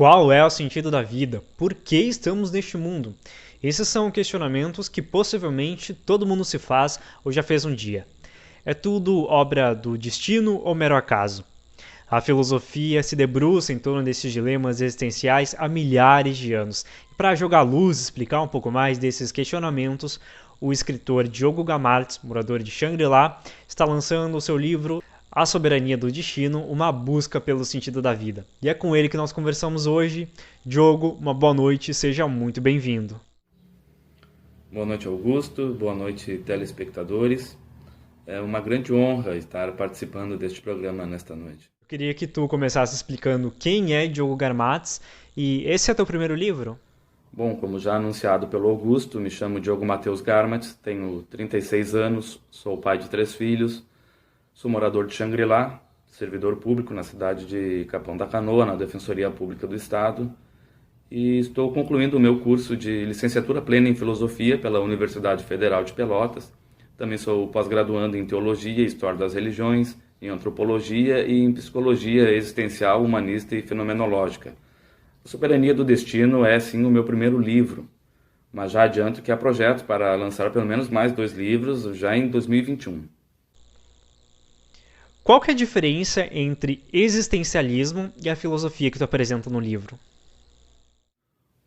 Qual é o sentido da vida? Por que estamos neste mundo? Esses são questionamentos que possivelmente todo mundo se faz ou já fez um dia. É tudo obra do destino ou mero acaso? A filosofia se debruça em torno desses dilemas existenciais há milhares de anos. E para jogar luz e explicar um pouco mais desses questionamentos, o escritor Diogo Gamartz, morador de Shangri-La, está lançando o seu livro A Soberania do Destino, uma busca pelo sentido da vida. E é com ele que nós conversamos hoje. Diogo, uma boa noite, seja muito bem-vindo. Boa noite, Augusto. Boa noite, telespectadores. É uma grande honra estar participando deste programa nesta noite. Eu queria que tu começasse explicando quem é Diogo Gamartz e esse é teu primeiro livro? Bom, como já anunciado pelo Augusto, me chamo Diogo Matheus Garmatz, tenho 36 anos, sou pai de 3 filhos, sou morador de Xangri-Lá, servidor público na cidade de Capão da Canoa, na Defensoria Pública do Estado, e estou concluindo o meu curso de licenciatura plena em Filosofia pela Universidade Federal de Pelotas. Também sou pós-graduando em Teologia e História das Religiões, em Antropologia e em Psicologia Existencial, Humanista e Fenomenológica. A Soberania do Destino é, sim, o meu primeiro livro, mas já adianto que há projetos para lançar pelo menos mais 2 livros já em 2021. Qual que é a diferença entre existencialismo e a filosofia que tu apresenta no livro?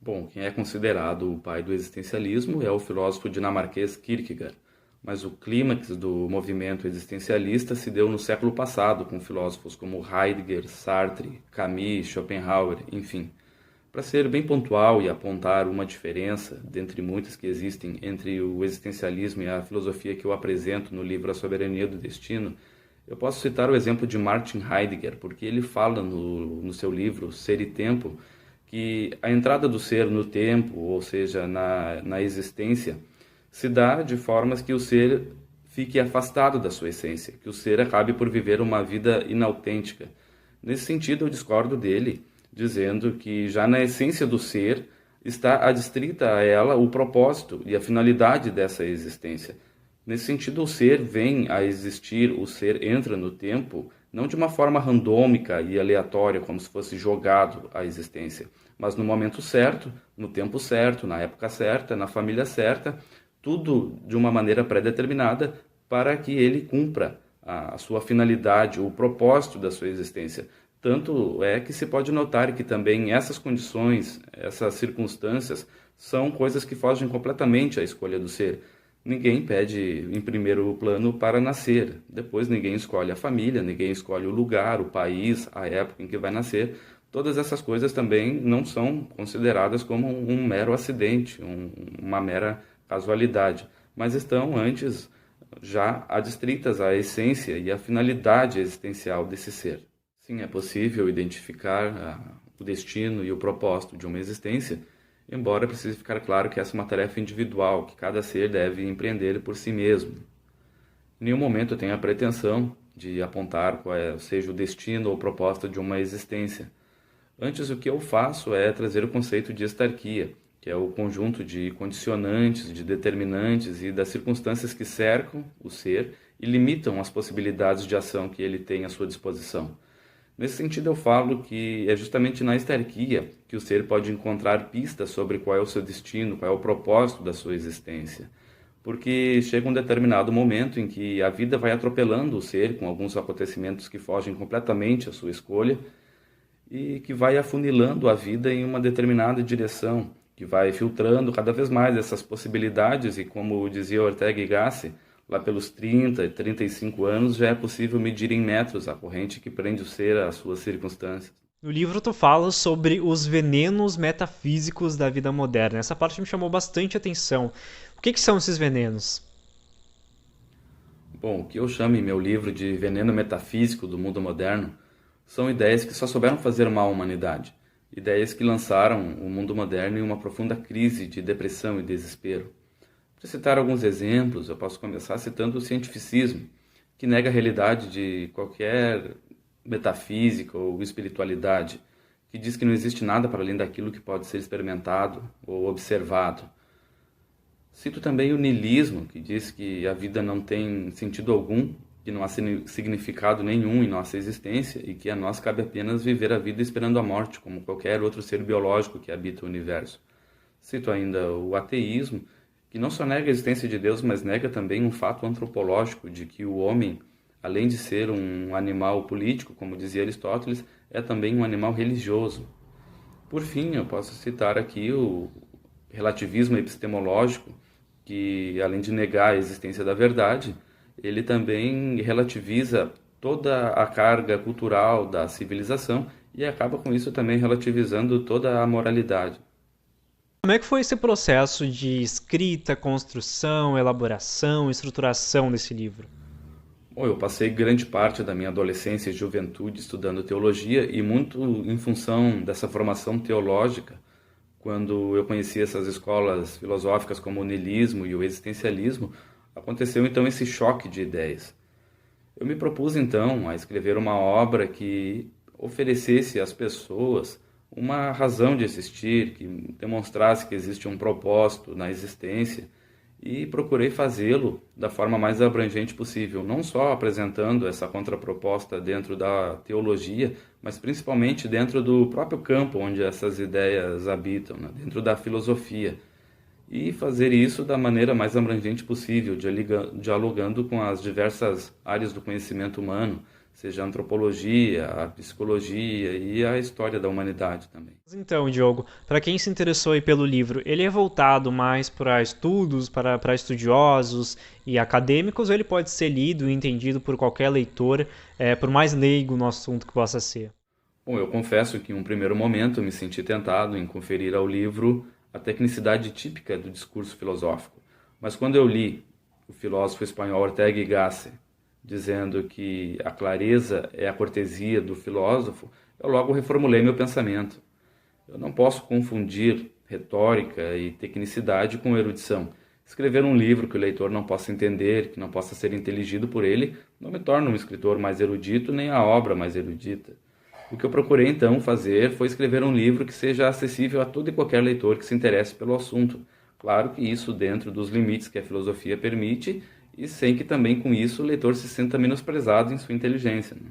Bom, quem é considerado o pai do existencialismo é o filósofo dinamarquês Kierkegaard, mas o clímax do movimento existencialista se deu no século passado, com filósofos como Heidegger, Sartre, Camus, Schopenhauer, enfim. Para ser bem pontual e apontar uma diferença, dentre muitas que existem, entre o existencialismo e a filosofia que eu apresento no livro A Soberania do Destino, eu posso citar o exemplo de Martin Heidegger, porque ele fala no seu livro Ser e Tempo, que a entrada do ser no tempo, ou seja, na existência, se dá de formas que o ser fique afastado da sua essência, que o ser acabe por viver uma vida inautêntica. Nesse sentido, eu discordo dele, dizendo que já na essência do ser está adstrita a ela o propósito e a finalidade dessa existência. Nesse sentido, o ser vem a existir, o ser entra no tempo, não de uma forma randômica e aleatória, como se fosse jogado à existência, mas no momento certo, no tempo certo, na época certa, na família certa, tudo de uma maneira pré-determinada para que ele cumpra a sua finalidade, o propósito da sua existência. Tanto é que se pode notar que também essas condições, essas circunstâncias, são coisas que fogem completamente à escolha do ser. Ninguém pede em primeiro plano para nascer, depois ninguém escolhe a família, ninguém escolhe o lugar, o país, a época em que vai nascer. Todas essas coisas também não são consideradas como um mero acidente, uma mera casualidade, mas estão antes já adstritas à essência e à finalidade existencial desse ser. Sim, é possível identificar o destino e o propósito de uma existência, embora precise ficar claro que essa é uma tarefa individual, que cada ser deve empreender por si mesmo. Em nenhum momento eu tenho a pretensão de apontar qual seja o destino ou propósito de uma existência. Antes, o que eu faço é trazer o conceito de estarquia, que é o conjunto de condicionantes, de determinantes e das circunstâncias que cercam o ser e limitam as possibilidades de ação que ele tem à sua disposição. Nesse sentido, eu falo que é justamente na estarquia que o ser pode encontrar pistas sobre qual é o seu destino, qual é o propósito da sua existência. Porque chega um determinado momento em que a vida vai atropelando o ser com alguns acontecimentos que fogem completamente à sua escolha e que vai afunilando a vida em uma determinada direção, que vai filtrando cada vez mais essas possibilidades e, como dizia Ortega y Gasset, lá pelos 30, 35 anos já é possível medir em metros a corrente que prende o ser às suas circunstâncias. No livro tu fala sobre os venenos metafísicos da vida moderna. Essa parte me chamou bastante atenção. O que são esses venenos? Bom, o que eu chamo em meu livro de veneno metafísico do mundo moderno são ideias que só souberam fazer mal à humanidade, ideias que lançaram o mundo moderno em uma profunda crise de depressão e desespero. Para citar alguns exemplos, eu posso começar citando o cientificismo, que nega a realidade de qualquer metafísica ou espiritualidade, que diz que não existe nada para além daquilo que pode ser experimentado ou observado. Cito também o niilismo, que diz que a vida não tem sentido algum que não há significado nenhum em nossa existência e que a nós cabe apenas viver a vida esperando a morte, como qualquer outro ser biológico que habita o universo. Cito ainda o ateísmo, que não só nega a existência de Deus, mas nega também um fato antropológico de que o homem, além de ser um animal político, como dizia Aristóteles, é também um animal religioso. Por fim, eu posso citar aqui o relativismo epistemológico, que além de negar a existência da verdade, ele também relativiza toda a carga cultural da civilização e acaba com isso também relativizando toda a moralidade. Como é que foi esse processo de escrita, construção, elaboração, estruturação desse livro? Bom, eu passei grande parte da minha adolescência e juventude estudando teologia e muito em função dessa formação teológica, quando eu conheci essas escolas filosóficas como o niilismo e o existencialismo, aconteceu então esse choque de ideias. Eu me propus então a escrever uma obra que oferecesse às pessoas uma razão de existir, que demonstrasse que existe um propósito na existência, e procurei fazê-lo da forma mais abrangente possível, não só apresentando essa contraproposta dentro da teologia, mas principalmente dentro do próprio campo onde essas ideias habitam, né? Dentro da filosofia. E fazer isso da maneira mais abrangente possível, dialogando com as diversas áreas do conhecimento humano, seja a antropologia, a psicologia e a história da humanidade também. Então, Diogo, para quem se interessou aí pelo livro, ele é voltado mais para estudos, para estudiosos e acadêmicos, ou ele pode ser lido e entendido por qualquer leitor, por mais leigo no assunto que possa ser? Bom, eu confesso que em um primeiro momento me senti tentado em conferir ao livro a tecnicidade típica do discurso filosófico. Mas quando eu li o filósofo espanhol Ortega y Gasset dizendo que a clareza é a cortesia do filósofo, eu logo reformulei meu pensamento. Eu não posso confundir retórica e tecnicidade com erudição. Escrever um livro que o leitor não possa entender, que não possa ser inteligido por ele, não me torna um escritor mais erudito, nem a obra mais erudita. O que eu procurei então fazer foi escrever um livro que seja acessível a todo e qualquer leitor que se interesse pelo assunto. Claro que isso dentro dos limites que a filosofia permite e sem que também com isso o leitor se sinta menosprezado em sua inteligência, né?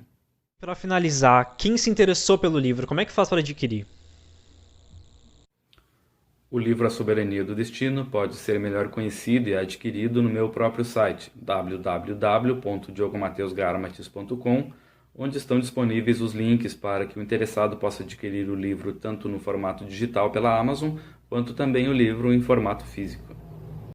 Para finalizar, quem se interessou pelo livro, como é que faz para adquirir? O livro A Soberania do Destino pode ser melhor conhecido e adquirido no meu próprio site, www.diogomateusgarmatis.com, onde estão disponíveis os links para que o interessado possa adquirir o livro tanto no formato digital pela Amazon, quanto também o livro em formato físico.